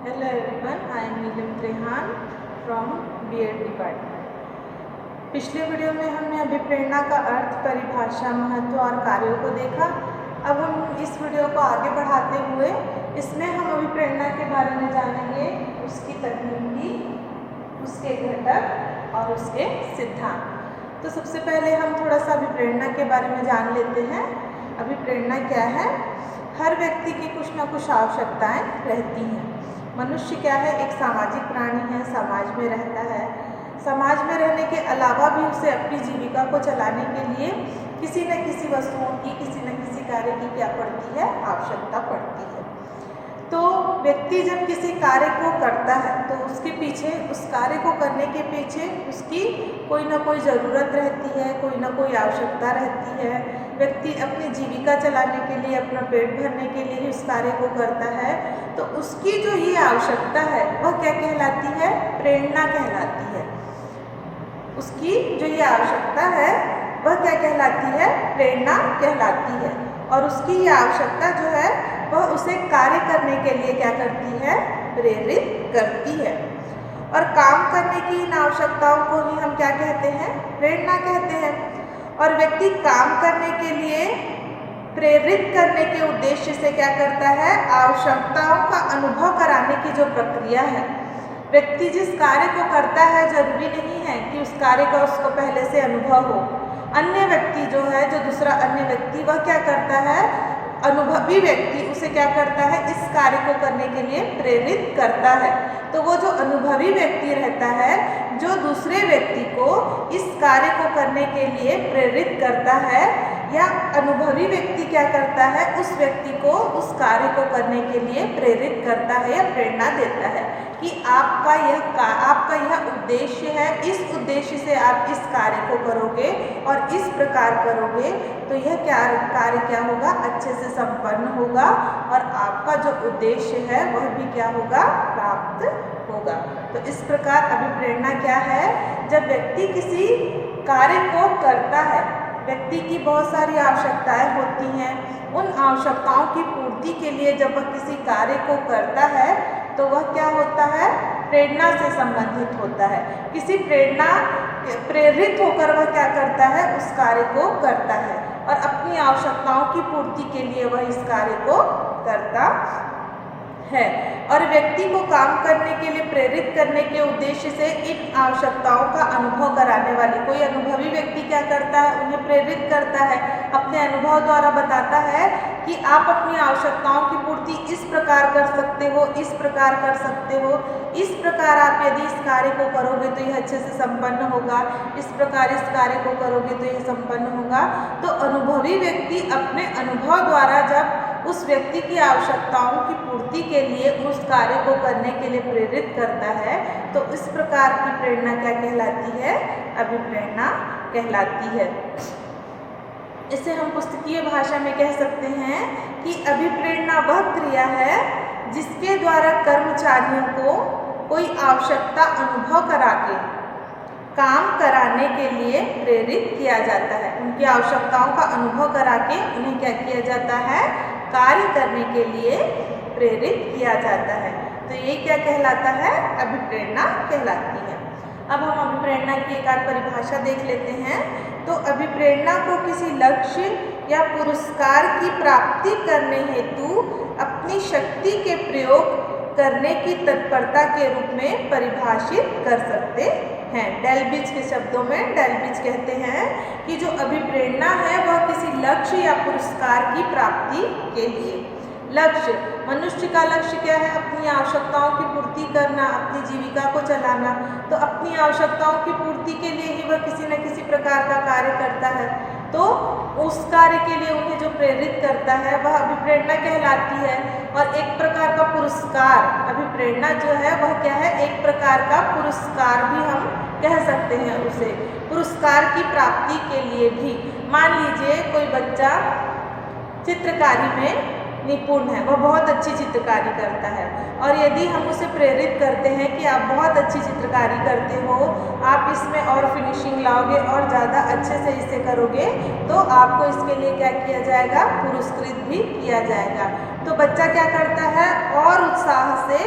Hello everyone, I am Neelam Trehan from B.Ed department. पिछले video में हमने अभिप्रेरणा का अर्थ, परिभाषा, महत्व और कार्यों को देखा। अब हम इस वीडियो को आगे बढ़ाते हुए इसमें हम अभिप्रेरणा के बारे में जानेंगे, उसकी तकनीकी, उसके घटक और उसके सिद्धांत। तो सबसे पहले हम थोड़ा सा अभिप्रेरणा के बारे में जान लेते हैं। अभिप्रेरणा क्या है? हर व्यक्ति की कुछ ना कुछ आवश्यकताएं रहती हैं। मनुष्य क्या है? एक सामाजिक प्राणी है, समाज में रहता है। समाज में रहने के अलावा भी उसे अपनी जीविका को चलाने के लिए किसी न किसी वस्तुओं की, किसी न किसी कार्य की क्या पड़ती है? आवश्यकता पड़ती है। तो व्यक्ति जब किसी कार्य को करता है तो उसके पीछे, उस कार्य को करने के पीछे उसकी कोई ना कोई ज़रूरत रहती है, कोई ना कोई आवश्यकता रहती है। व्यक्ति अपनी जीविका चलाने के लिए, अपना पेट भरने के लिए ही उस कार्य को करता है। तो उसकी जो ये आवश्यकता है वह क्या कहलाती है? प्रेरणा कहलाती है। उसकी जो ये आवश्यकता है वह क्या कहलाती है? प्रेरणा कहलाती है। और उसकी ये आवश्यकता जो है वह उसे कार्य करने के लिए क्या करती है? प्रेरित करती है। और काम करने की इन आवश्यकताओं को ही हम क्या कहते हैं? प्रेरणा कहते हैं। और व्यक्ति काम करने के लिए प्रेरित करने के उद्देश्य से क्या करता है? आवश्यकताओं का अनुभव कराने की जो प्रक्रिया है। व्यक्ति जिस कार्य को करता है जरूरी नहीं है कि उस कार्य का उसको पहले से अनुभव हो। अन्य व्यक्ति जो है, जो दूसरा अन्य व्यक्ति, वह क्या करता है? अनुभवी व्यक्ति उसे क्या करता है? इस कार्य को करने के लिए प्रेरित करता है। तो वो जो अनुभवी व्यक्ति रहता है, जो दूसरे व्यक्ति को इस कार्य को करने के लिए प्रेरित करता है, या अनुभवी व्यक्ति क्या करता है? उस व्यक्ति को उस कार्य को करने के लिए प्रेरित करता है या प्रेरणा देता है कि आपका यह उद्देश्य है, इस उद्देश्य से आप इस कार्य को करोगे और इस प्रकार करोगे तो यह कार्य क्या होगा? अच्छे से संपन्न होगा और आपका जो उद्देश्य है वह भी क्या होगा? प्राप्त होगा। तो इस प्रकार अभिप्रेरणा क्या है? जब व्यक्ति किसी कार्य को करता है, व्यक्ति की बहुत सारी आवश्यकताएं होती हैं। उन आवश्यकताओं की पूर्ति के लिए जब वह किसी कार्य को करता है तो वह क्या होता है? प्रेरणा से संबंधित होता है। किसी प्रेरित होकर वह क्या करता है? उस कार्य को करता है और अपनी आवश्यकताओं की पूर्ति के लिए वह इस कार्य को करता है। और व्यक्ति को काम करने के लिए प्रेरित करने के उद्देश्य से इन आवश्यकताओं का अनुभव कराने वाली कोई अनुभवी व्यक्ति क्या करता है? उन्हें प्रेरित करता है, अपने अनुभव द्वारा बताता है कि आप अपनी आवश्यकताओं की पूर्ति इस प्रकार कर सकते हो, इस प्रकार कर सकते हो, इस प्रकार आप यदि इस कार्य को करोगे तो यह अच्छे से संपन्न होगा, इस प्रकार इस कार्य को करोगे तो यह संपन्न होगा। तो अनुभवी व्यक्ति अपने अनुभव द्वारा जब उस व्यक्ति की आवश्यकताओं की पूर्ति के लिए उस कार्य को करने के लिए प्रेरित करता है, तो इस प्रकार की प्रेरणा क्या कहलाती है? अभिप्रेरणा कहलाती है। इसे हम पुस्तकीय भाषा में कह सकते हैं कि अभिप्रेरणा वह क्रिया है जिसके द्वारा कर्मचारियों को कोई आवश्यकता अनुभव करा के काम कराने के लिए प्रेरित किया जाता है। उनकी आवश्यकताओं का अनुभव करा के उन्हें क्या किया जाता है? कार्य करने के लिए प्रेरित किया जाता है। तो ये क्या कहलाता है? अभिप्रेरणा कहलाती है। अब हम अभिप्रेरणा की एक आध परिभाषा देख लेते हैं। तो अभिप्रेरणा को किसी लक्ष्य या पुरस्कार की प्राप्ति करने हेतु अपनी शक्ति के प्रयोग करने की तत्परता के रूप में परिभाषित कर सकते हैं। डेल्बिच के शब्दों में डेल्बिच कहते हैं कि जो अभिप्रेरणा है वह किसी लक्ष्य या पुरस्कार की प्राप्ति के लिए। लक्ष्य, मनुष्य का लक्ष्य क्या है? अपनी आवश्यकताओं की पूर्ति करना, अपनी जीविका को चलाना। तो अपनी आवश्यकताओं की पूर्ति के लिए ही वह किसी न किसी प्रकार का कार्य करता है। तो उस कार्य के लिए उन्हें जो प्रेरित करता है वह अभिप्रेरणा कहलाती है। और एक प्रकार का पुरस्कार, अभिप्रेरणा जो है वह क्या है? एक प्रकार का पुरस्कार भी हम कह सकते हैं उसे। पुरस्कार की प्राप्ति के लिए भी, मान लीजिए कोई बच्चा चित्रकारी में निपुण है, वह बहुत अच्छी चित्रकारी करता है, और यदि हम उसे प्रेरित करते हैं कि आप बहुत अच्छी चित्रकारी करते हो, आप इसमें और फिनिशिंग लाओगे और ज़्यादा अच्छे से इसे करोगे, तो आपको इसके लिए क्या किया जाएगा? पुरस्कृत भी किया जाएगा। तो बच्चा क्या करता है, और उत्साह से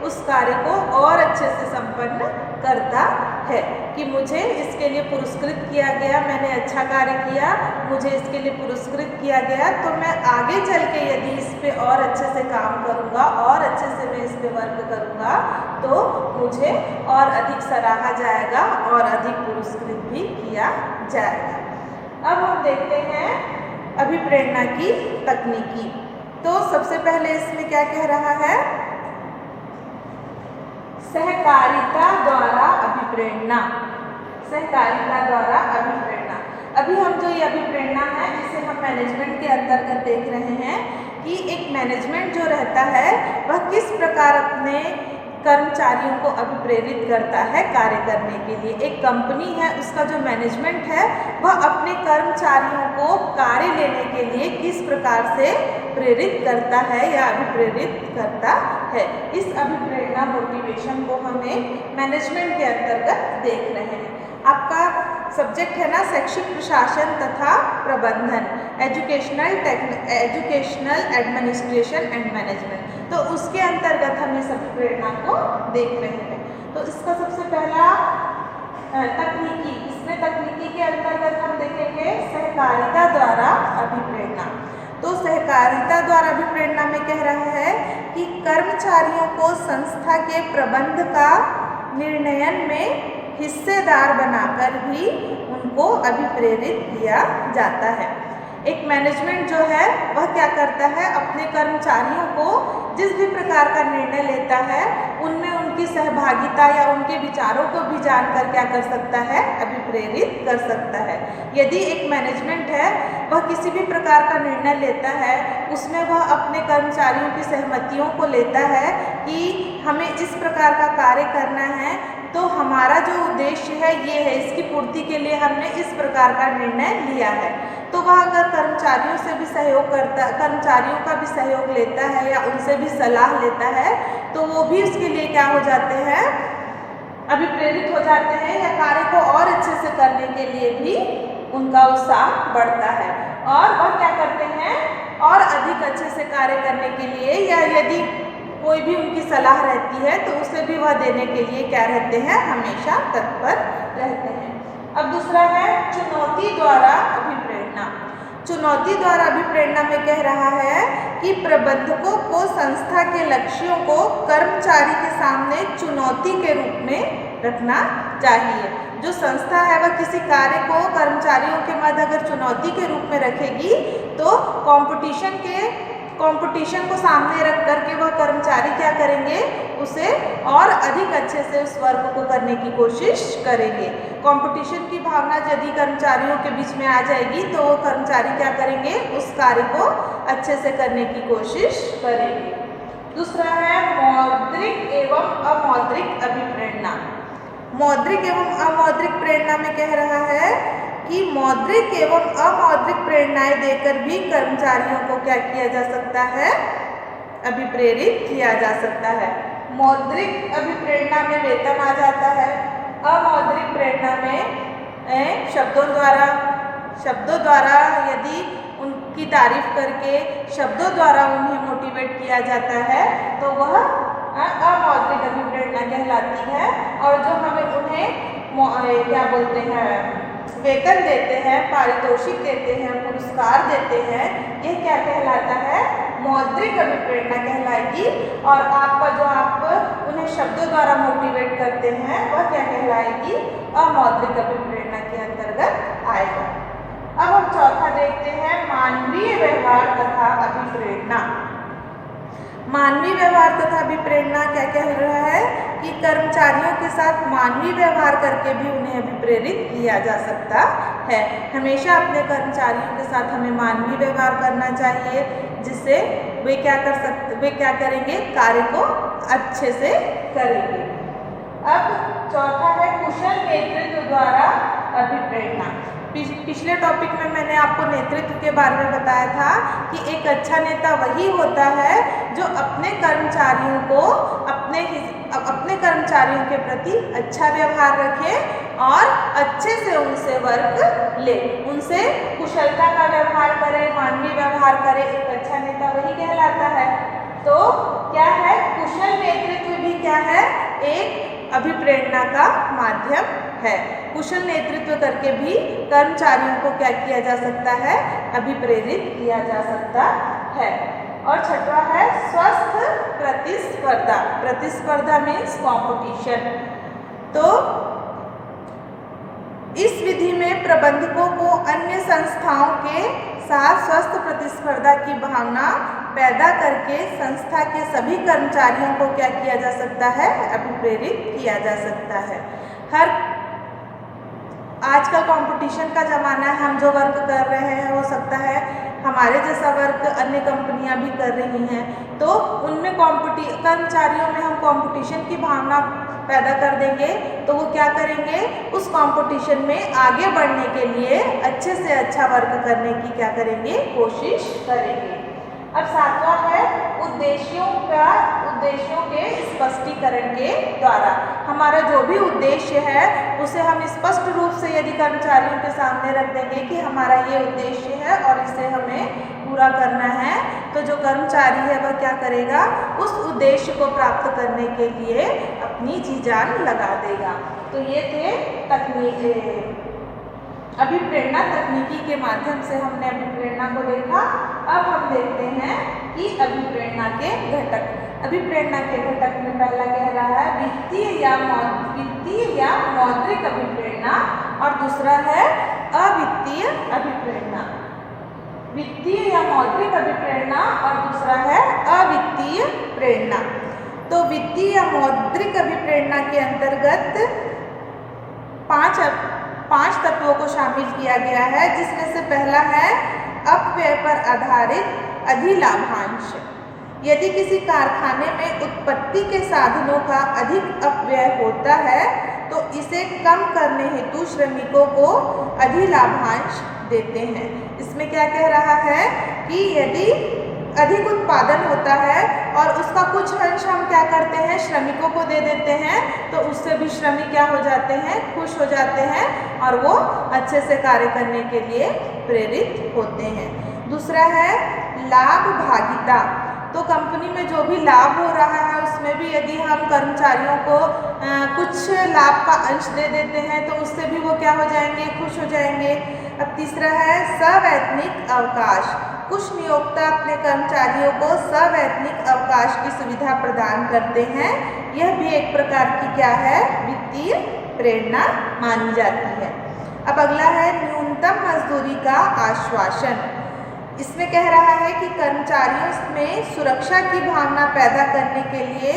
उस कार्य को और अच्छे से संपन्न करता है कि मुझे इसके लिए पुरस्कृत किया गया, मैंने अच्छा कार्य किया, मुझे इसके लिए पुरस्कृत किया गया, तो मैं आगे चल के यदि इस पे और अच्छे से काम करूँगा और अच्छे से मैं इस पे वर्क करूँगा तो मुझे और अधिक सराहा जाएगा और अधिक पुरस्कृत भी किया जाएगा। अब हम देखते हैं अभिप्रेरणा की तकनीकी। तो सबसे पहले इसमें क्या कह रहा है, सहकारिता द्वारा अभिप्रेरणा। सहकारिता द्वारा अभिप्रेरणा। अभी हम जो ये अभिप्रेरणा है इसे हम मैनेजमेंट के अंतर्गत देख रहे हैं कि एक मैनेजमेंट जो रहता है वह किस प्रकार अपने कर्मचारियों को अभिप्रेरित करता है कार्य करने के लिए। एक कंपनी है, उसका जो मैनेजमेंट है वह अपने कर्मचारियों को कार्य लेने के लिए किस प्रकार से प्रेरित करता है या अभिप्रेरित करता है। इस अभिप्रेरणा मोटिवेशन को हमें मैनेजमेंट के अंतर्गत देख रहे हैं। आपका सब्जेक्ट है ना शैक्षिक प्रशासन तथा प्रबंधन, एजुकेशनल एडमिनिस्ट्रेशन एंड मैनेजमेंट, तो उसके अंतर्गत हम इस अभिप्रेरणा को देख रहे हैं। तो इसका सबसे पहला तकनीकी, इसमें तकनीकी के अंतर्गत हम देखेंगे सहकारिता द्वारा अभिप्रेरणा। तो सहकारिता द्वारा अभिप्रेरणा में कह रहा है कि कर्मचारियों को संस्था के प्रबंध का निर्णयन में हिस्सेदार बनाकर भी उनको अभिप्रेरित किया जाता है। एक मैनेजमेंट जो है वह क्या करता है, अपने कर्मचारियों को जिस भी प्रकार का निर्णय लेता है उनमें उनकी सहभागिता या उनके विचारों को भी जानकर क्या कर सकता है, अभिप्रेरित कर सकता है। यदि एक मैनेजमेंट है वह किसी भी प्रकार का निर्णय लेता है उसमें वह अपने कर्मचारियों की सहमतियों को लेता है कि हमें इस प्रकार का कार्य करना है, तो हमारा जो उद्देश्य है ये है, इसकी पूर्ति के लिए हमने इस प्रकार का निर्णय लिया है, तो वह अगर कर्मचारियों से भी सहयोग करता, कर्मचारियों का भी सहयोग लेता है या उनसे भी सलाह लेता है, तो वो भी उसके लिए क्या हो जाते हैं, अभिप्रेरित हो जाते हैं या कार्य को और अच्छे से करने के लिए भी उनका उत्साह बढ़ता है और वह क्या करते हैं, और अधिक अच्छे से कार्य करने के लिए या यदि कोई भी उनकी सलाह रहती है तो उसे भी वह देने के लिए क्या रहते हैं, हमेशा तत्पर रहते हैं। अब दूसरा है चुनौती द्वारा अभिप्रेरणा। चुनौती द्वारा अभिप्रेरणा में कह रहा है कि प्रबंधकों को संस्था के लक्ष्यों को कर्मचारी के सामने चुनौती के रूप में रखना चाहिए। जो संस्था है वह किसी कार्य को कर्मचारियों के मध्य अगर चुनौती के रूप में रखेगी तो कंपटीशन को सामने रख करके वह कर्मचारी क्या करेंगे, उसे और अधिक अच्छे से उस वर्क को करने की कोशिश करेंगे। कंपटीशन की भावना यदि कर्मचारियों के बीच में आ जाएगी तो वो कर्मचारी क्या करेंगे, उस कार्य को अच्छे से करने की कोशिश करेंगे। दूसरा है मौद्रिक एवं अमौद्रिक अभिप्रेरणा। मौद्रिक एवं अमौद्रिक प्रेरणा में कह रहा है कि मौद्रिक एवं अमौद्रिक प्रेरणाएं देकर भी कर्मचारियों को क्या किया जा सकता है, अभिप्रेरित किया जा सकता है। मौद्रिक अभिप्रेरणा में वेतन आ जाता है, अमौद्रिक प्रेरणा में शब्दों द्वारा यदि उनकी तारीफ करके शब्दों द्वारा उन्हें मोटिवेट किया जाता है तो वह अमौद्रिक अभिप्रेरणा कहलाती है। और जो हमें उन्हें क्या बोलते हैं, वेतन देते हैं, पारितोषिक देते हैं, पुरस्कार देते हैं, ये क्या कहलाता है, मौद्रिक अभिप्रेरणा कहलाएगी। और आपका जो आप उन्हें शब्दों द्वारा मोटिवेट करते हैं वह क्या कहलाएगी, अमौद्रिक अभिप्रेरणा के अंतर्गत आएगा। अब हम चौथा देखते हैं मानवीय व्यवहार तथा अभिप्रेरणा। मानवीय व्यवहार तथा अभिप्रेरणा क्या कह रहा है कि कर्मचारियों के साथ मानवीय व्यवहार करके भी उन्हें अभिप्रेरित किया जा सकता है। हमेशा अपने कर्मचारियों के साथ हमें मानवीय व्यवहार करना चाहिए जिससे वे क्या करेंगे, कार्य को अच्छे से करेंगे। अब चौथा है कुशल नेतृत्व द्वारा अभिप्रेरणा। पिछले टॉपिक में मैंने आपको नेतृत्व के बारे में बताया था कि एक अच्छा नेता वही होता है जो अपने कर्मचारियों कर्मचारियों के प्रति अच्छा व्यवहार रखें और अच्छे से उनसे वर्क ले, उनसे कुशलता का व्यवहार करें, मानवीय व्यवहार करें। एक अच्छा नेता वही कहलाता है। तो क्या है, कुशल नेतृत्व भी क्या है, एक अभिप्रेरणा का माध्यम है। कुशल नेतृत्व करके भी कर्मचारियों को क्या किया जा सकता है, अभिप्रेरित किया जा सकता है। और छठवां है स्वस्थ प्रतिस्पर्धा। प्रतिस्पर्धा मीन्स कॉम्पिटिशन। तो इस विधि में प्रबंधकों को अन्य संस्थाओं के साथ स्वस्थ प्रतिस्पर्धा की भावना पैदा करके संस्था के सभी कर्मचारियों को क्या किया जा सकता है, अभिप्रेरित किया जा सकता है। आजकल कंपटीशन का ज़माना है, हम जो वर्क कर रहे हैं हो सकता है हमारे जैसा वर्क अन्य कंपनियां भी कर रही हैं, तो उनमें कर्मचारियों में हम कंपटीशन की भावना पैदा कर देंगे तो वो क्या करेंगे, उस कंपटीशन में आगे बढ़ने के लिए अच्छे से अच्छा वर्क करने की क्या करेंगे, कोशिश करेंगे। अब सातवां है उद्देश्यों के स्पष्टीकरण के द्वारा। हमारा जो भी उद्देश्य है उसे हम स्पष्ट रूप से यदि कर्मचारियों के सामने रख देंगे कि हमारा ये उद्देश्य है और इसे हमें पूरा करना है, तो जो कर्मचारी है वह क्या करेगा, उस उद्देश्य को प्राप्त करने के लिए अपनी जी जान लगा देगा। तो ये थे अभिप्रेरणा तकनीकी के माध्यम से हमने अभिप्रेरणा को देखा। अब हम देखते हैं कि अभिप्रेरणा के घटक। अभिप्रेरणा के घटक में पहला कह रहा है वित्तीय या मौद्रिक अभिप्रेरणा और दूसरा है अवित्तीय अभिप्रेरणा। वित्तीय या मौद्रिक अभिप्रेरणा और दूसरा है अवित्तीय प्रेरणा। तो वित्तीय या मौद्रिक अभिप्रेरणा के अंतर्गत पांच तत्वों को शामिल किया गया है, जिसमें से पहला है अपव्यय पर आधारित अधिलाभांश। यदि किसी कारखाने में उत्पत्ति के साधनों का अधिक अपव्यय होता है तो इसे कम करने हेतु श्रमिकों को अधिलाभांश देते हैं। इसमें क्या कह रहा है कि यदि अधिक उत्पादन होता है और उसका कुछ अंश हम क्या करते हैं, श्रमिकों को दे देते हैं, तो उससे भी श्रमिक क्या हो जाते हैं, खुश हो जाते हैं और वो अच्छे से कार्य करने के लिए प्रेरित होते हैं। दूसरा है लाभ भागिता। तो कंपनी में जो भी लाभ हो रहा है उसमें भी यदि हम कर्मचारियों को कुछ लाभ का अंश दे देते हैं तो उससे भी वो क्या हो जाएंगे, खुश हो जाएंगे। अब तीसरा है सवैतनिक अवकाश। कुछ नियोक्ता अपने कर्मचारियों को सवैतनिक अवकाश की सुविधा प्रदान करते हैं। यह भी एक प्रकार की क्या है, वित्तीय प्रेरणा मानी जाती है। अब अगला है न्यूनतम मजदूरी का आश्वासन। इसमें कह रहा है कि कर्मचारियों में सुरक्षा की भावना पैदा करने के लिए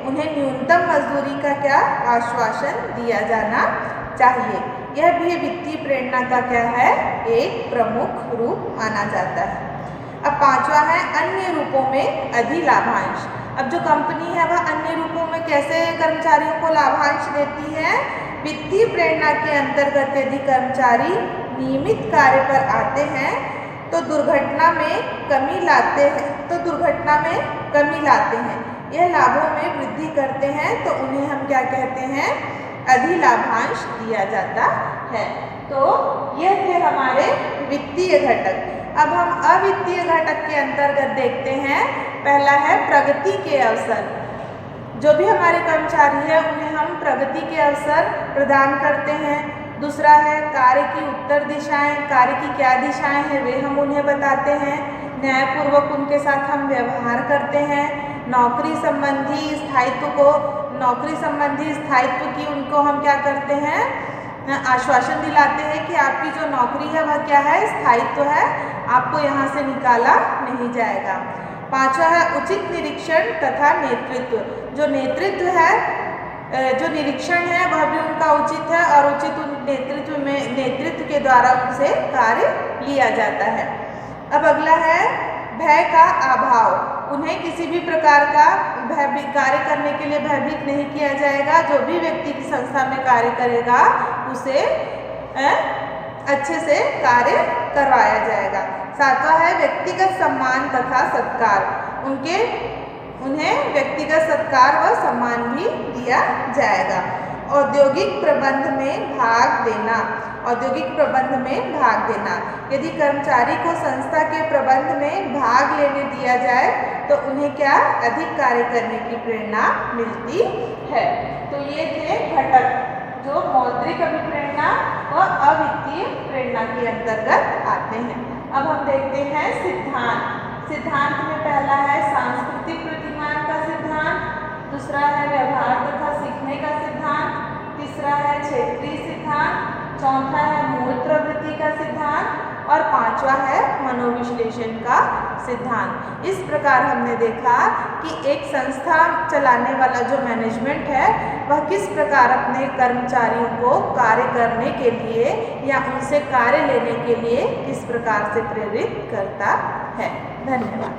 उन्हें न्यूनतम मजदूरी का क्या आश्वासन दिया जाना चाहिए। यह भी वित्तीय प्रेरणा का क्या है, एक प्रमुख रूप माना जाता है। अब पांचवा है अन्य रूपों में अधिलाभांश। अब जो कंपनी है वह अन्य रूपों में कैसे कर्मचारियों को लाभांश देती है। वित्तीय प्रेरणा के अंतर्गत यदि कर्मचारी नियमित कार्य पर आते हैं तो दुर्घटना में कमी लाते हैं, यह लाभों में वृद्धि करते हैं, तो उन्हें हम क्या कहते हैं, अधिलाभांश दिया जाता है। तो यह थे हमारे वित्तीय घटक। अब हम अवित्तीय घटक के अंतर्गत देखते हैं। पहला है प्रगति के अवसर। जो भी हमारे कर्मचारी है उन्हें हम प्रगति के अवसर प्रदान करते हैं। दूसरा है कार्य की उत्तर दिशाएं। कार्य की क्या दिशाएं हैं वे हम उन्हें बताते हैं। न्यायपूर्वक उनके साथ हम व्यवहार करते हैं। नौकरी संबंधी स्थायित्व की उनको हम क्या करते हैं, आश्वासन दिलाते हैं कि आपकी जो नौकरी है वह क्या है, स्थायित्व है, आपको यहाँ से निकाला नहीं जाएगा। पांचवा है उचित निरीक्षण तथा नेतृत्व। जो नेतृत्व है, जो निरीक्षण है वह भी उनका उचित है और उचित नेतृत्व के द्वारा उनसे कार्य लिया जाता है। अब अगला है भय का अभाव। उन्हें किसी भी प्रकार का कार्य करने के लिए भयभीत नहीं किया जाएगा। जो भी व्यक्ति की संस्था में कार्य करेगा उसे अच्छे से कार्य करवाया जाएगा। सातवां है व्यक्तिगत सम्मान तथा सत्कार। उन्हें व्यक्तिगत सत्कार व सम्मान भी दिया जाएगा। औद्योगिक प्रबंध में भाग देना। औद्योगिक प्रबंध में भाग देना, यदि कर्मचारी को संस्था के प्रबंध में भाग लेने दिया जाए तो उन्हें क्या अधिक कार्य करने की प्रेरणा मिलती है। तो ये थे घटक जो मौद्रिक अभिप्रेरणा व अवित्तीय प्रेरणा के अंतर्गत आते हैं। अब हम देखते हैं सिद्धांत। सिद्धांत में पहला है सांस्कृतिक प्रतिमान का सिद्धांत, दूसरा है व्यवहार तथा सीखने का सिद्धांत, तीसरा है क्षेत्रीय सिद्धांत, चौथा है मूल प्रवृत्ति का सिद्धांत और पांचवा है मनोविश्लेषण का सिद्धांत। इस प्रकार हमने देखा कि एक संस्था चलाने वाला जो मैनेजमेंट है वह किस प्रकार अपने कर्मचारियों को कार्य करने के लिए या उनसे कार्य लेने के लिए किस प्रकार से प्रेरित करता है। धन्यवाद।